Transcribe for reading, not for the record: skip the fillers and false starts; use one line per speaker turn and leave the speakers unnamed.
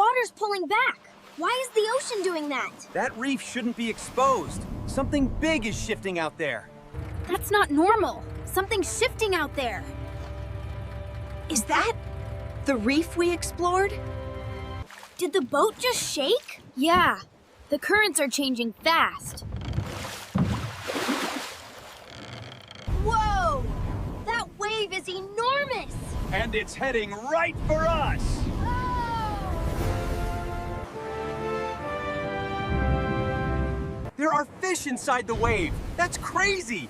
water's pulling back. Why is the ocean doing that?
That reef shouldn't be exposed. Something big is shifting out there.
That's not normal. Something's shifting out there.
Is that the reef we explored?
Did the boat just shake? Yeah. The currents are changing fast. Whoa! That wave is enormous!
And it's heading right for us! There are fish inside the wave! That's crazy!